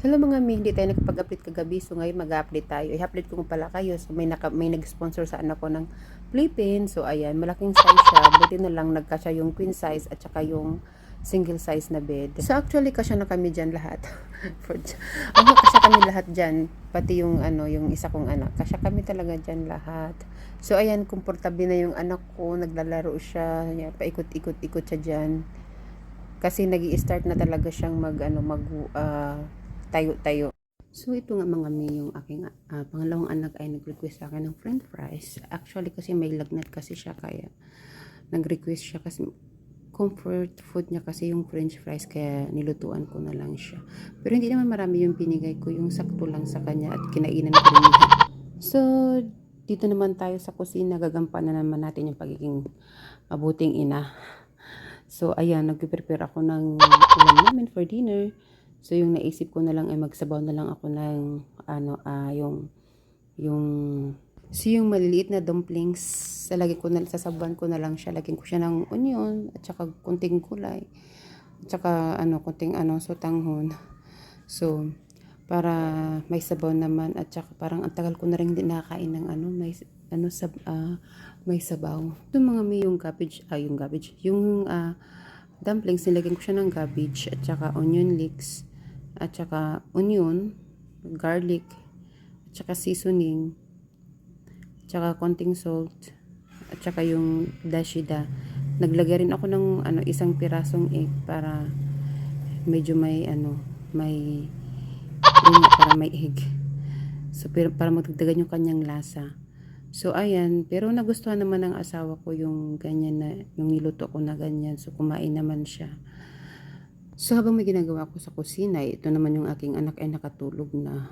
Hello mga mi, hindi tayo nakapag-update kagabi. So ngayon mag-update tayo. I-update ko pala kayo. So may nag-sponsor sa anak ko ng Playpen. So ayan, malaking size siya. Buti na lang nagkasya yung queen size at saka yung single size na bed. So actually kasya na kami dyan lahat. Kasya kami lahat dyan. Pati yung yung isa kong anak. Kasya kami talaga dyan lahat. So ayan, komportable na yung anak ko. Naglalaro siya. Paikot-ikot-ikot siya dyan. Kasi nag-i-start na talaga siyang tayo-tayo. So ito nga mga may yung aking pangalawang anak ay nag-request sa akin ng french fries. Actually kasi may lagnat kasi siya kaya nag-request siya kasi comfort food niya kasi yung french fries kaya nilutuan ko na lang siya. Pero hindi naman marami yung pinigay ko, yung sakto lang sa kanya at kinainan ko rin niya. So dito naman tayo sa kusina, gagampanan naman natin yung pagiging mabuting ina. So ayan, nagpe-prepare ako ng ulam namin for dinner. So yung naisip ko na lang ay magsabaw na lang ako ng yung yung maliliit na dumplings. Sasabawan ko na lang siya. Lagyan ko siya ng onion at saka kunting gulay. At saka kunting sotanghon. So para may sabaw naman at saka parang ang tagal ko na rin din nakakain ng may sabaw. Ito mga may yung dumplings, nilagyan ko siya ng cabbage at saka onion leeks at saka onion, garlic, at saka seasoning, at saka konting salt, at saka yung dashida. Naglagay rin ako ng isang pirasong egg para medyo para may egg. So para magdagdagan yung kanyang lasa. So ayan, pero nagustuhan naman ng asawa ko yung ganyan na yung niluto ko na ganyan. So kumain naman siya. So habang may ginagawa ko sa kusina, ito naman yung aking anak ay nakatulog na.